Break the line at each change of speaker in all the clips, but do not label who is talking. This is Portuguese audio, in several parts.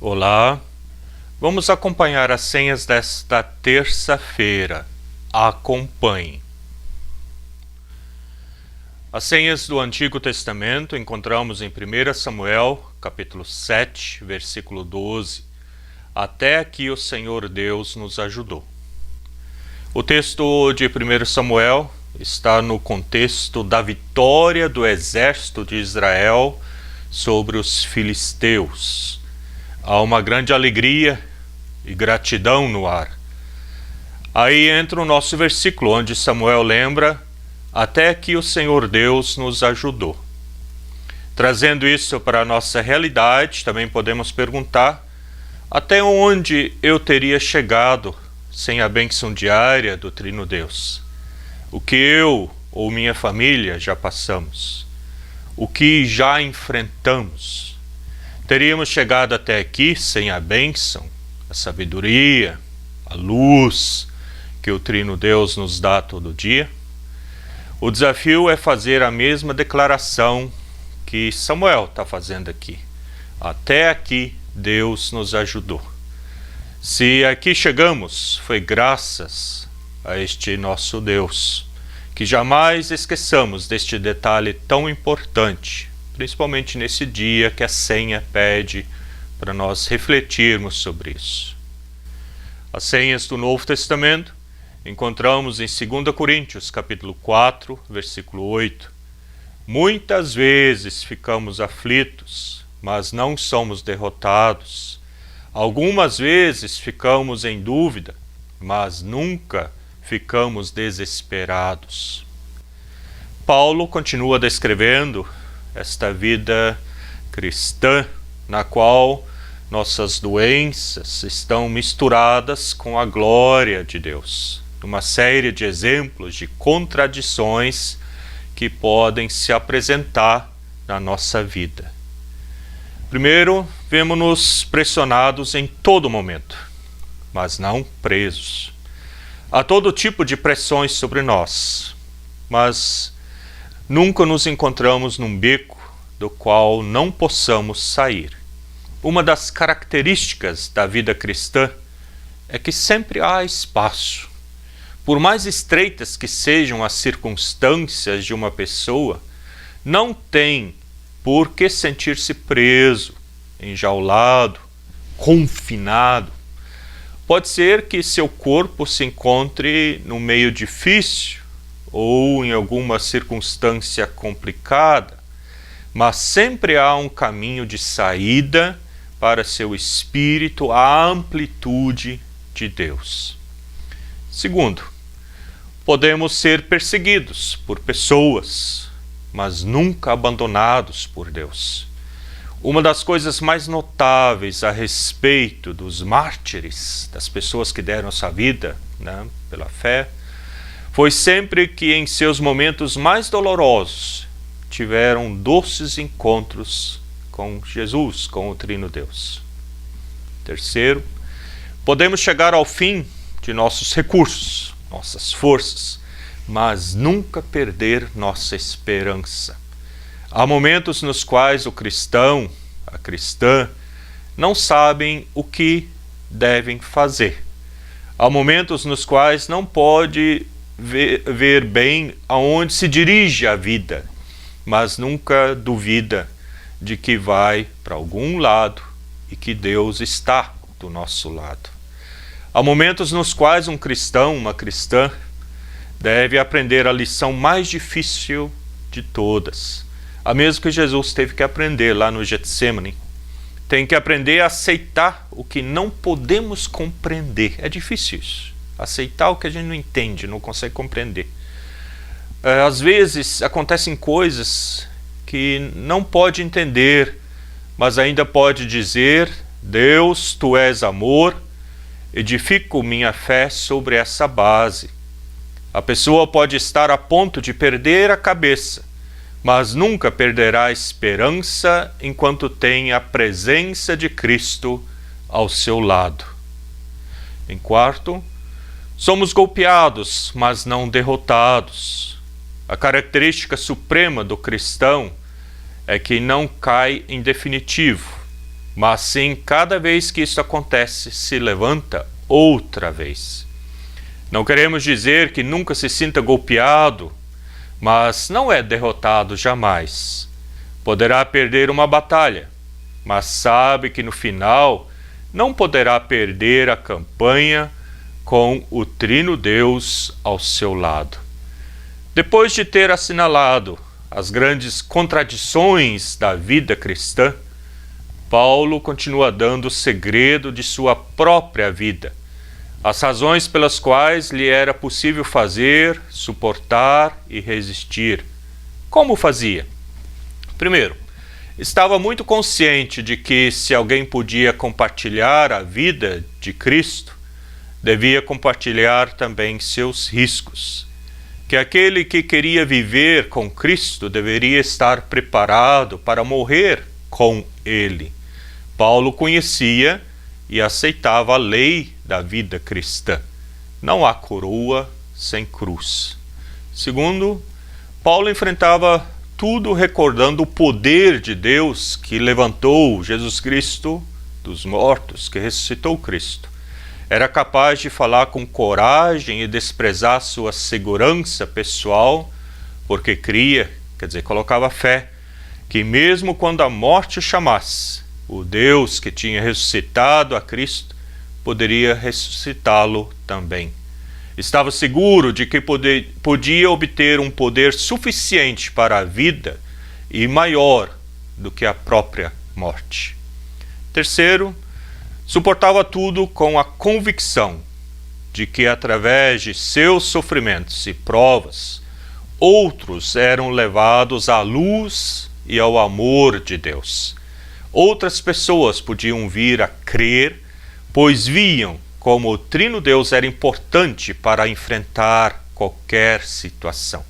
Olá, vamos acompanhar as senhas desta terça-feira. Acompanhe. As senhas do Antigo Testamento encontramos em 1 Samuel, capítulo 7, versículo 12. Até aqui o Senhor Deus nos ajudou. O texto de 1 Samuel está no contexto da vitória do exército de Israel sobre os filisteus. Há uma grande alegria e gratidão no ar. Aí entra o nosso versículo, onde Samuel lembra: até que o Senhor Deus nos ajudou. Trazendo isso para a nossa realidade, também podemos perguntar: até onde eu teria chegado sem a bênção diária do Trino Deus? O que eu ou minha família já passamos? O que já enfrentamos? Teríamos chegado até aqui sem a bênção, a sabedoria, a luz que o Trino Deus nos dá todo dia? O desafio é fazer a mesma declaração que Samuel está fazendo aqui. Até aqui Deus nos ajudou. Se aqui chegamos, foi graças a este nosso Deus. Que jamais esqueçamos deste detalhe tão importante, principalmente nesse dia que a senha pede para nós refletirmos sobre isso. As senhas do Novo Testamento encontramos em 2 Coríntios, capítulo 4, versículo 8. Muitas vezes ficamos aflitos, mas não somos derrotados. Algumas vezes ficamos em dúvida, mas nunca ficamos desesperados. Paulo continua descrevendo esta vida cristã, na qual nossas doenças estão misturadas com a glória de Deus. Uma série de exemplos de contradições que podem se apresentar na nossa vida. Primeiro, vemos-nos pressionados em todo momento, mas não presos. Há todo tipo de pressões sobre nós, mas nunca nos encontramos num beco do qual não possamos sair. Uma das características da vida cristã é que sempre há espaço. Por mais estreitas que sejam as circunstâncias de uma pessoa, não tem por que sentir-se preso, enjaulado, confinado. Pode ser que seu corpo se encontre num meio difícil ou em alguma circunstância complicada, mas sempre há um caminho de saída para seu espírito, a amplitude de Deus. Segundo, podemos ser perseguidos por pessoas, mas nunca abandonados por Deus. Uma das coisas mais notáveis a respeito dos mártires, das pessoas que deram sua vida, pela fé, foi sempre que em seus momentos mais dolorosos tiveram doces encontros com Jesus, com o Trino Deus. Terceiro, podemos chegar ao fim de nossos recursos, nossas forças, mas nunca perder nossa esperança. Há momentos nos quais o cristão, a cristã, não sabem o que devem fazer. Há momentos nos quais não pode ver bem aonde se dirige a vida, mas nunca duvida de que vai para algum lado e que Deus está do nosso lado. Há momentos nos quais um cristão, uma cristã, deve aprender a lição mais difícil de todas. A mesma que Jesus teve que aprender lá no Getsemane. Tem que aprender a aceitar o que não podemos compreender. É difícil isso. Aceitar o que a gente não entende, não consegue compreender. Às vezes acontecem coisas que não pode entender, mas ainda pode dizer: Deus, Tu és amor, edifico minha fé sobre essa base. A pessoa pode estar a ponto de perder a cabeça, mas nunca perderá a esperança enquanto tem a presença de Cristo ao seu lado. Em quarto, somos golpeados, mas não derrotados. A característica suprema do cristão é que não cai em definitivo, mas sim cada vez que isso acontece, se levanta outra vez. Não queremos dizer que nunca se sinta golpeado, mas não é derrotado jamais. Poderá perder uma batalha, mas sabe que no final não poderá perder a campanha com o Trino Deus ao seu lado. Depois de ter assinalado as grandes contradições da vida cristã, Paulo continua dando o segredo de sua própria vida, as razões pelas quais lhe era possível fazer, suportar e resistir. Como fazia? Primeiro, estava muito consciente de que se alguém podia compartilhar a vida de Cristo, devia compartilhar também seus riscos. Que aquele que queria viver com Cristo deveria estar preparado para morrer com Ele. Paulo conhecia e aceitava a lei da vida cristã. Não há coroa sem cruz. Segundo, Paulo enfrentava tudo recordando o poder de Deus que levantou Jesus Cristo dos mortos, que ressuscitou Cristo. Era capaz de falar com coragem e desprezar sua segurança pessoal, porque cria, colocava fé, que mesmo quando a morte o chamasse, o Deus que tinha ressuscitado a Cristo poderia ressuscitá-lo também. Estava seguro de que podia obter um poder suficiente para a vida e maior do que a própria morte. Terceiro, suportava tudo com a convicção de que através de seus sofrimentos e provas, outros eram levados à luz e ao amor de Deus. Outras pessoas podiam vir a crer, pois viam como o Trino Deus era importante para enfrentar qualquer situação.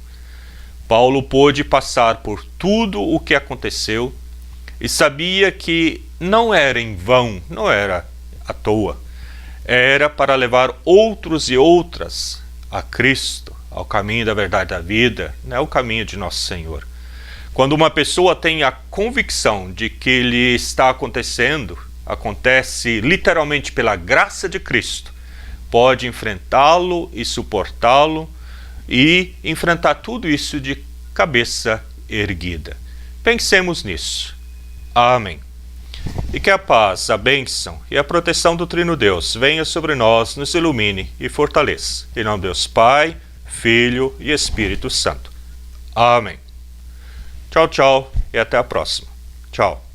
Paulo pôde passar por tudo o que aconteceu e sabia que não era em vão, não era à toa. Era para levar outros e outras a Cristo, ao caminho da verdade da vida, o caminho de nosso Senhor. Quando uma pessoa tem a convicção de que lhe está acontecendo, acontece literalmente pela graça de Cristo, pode enfrentá-lo e suportá-lo e enfrentar tudo isso de cabeça erguida. Pensemos nisso. Amém. E que a paz, a bênção e a proteção do Trino Deus venha sobre nós, nos ilumine e fortaleça. Em nome de Deus Pai, Filho e Espírito Santo. Amém. Tchau, tchau e até a próxima. Tchau.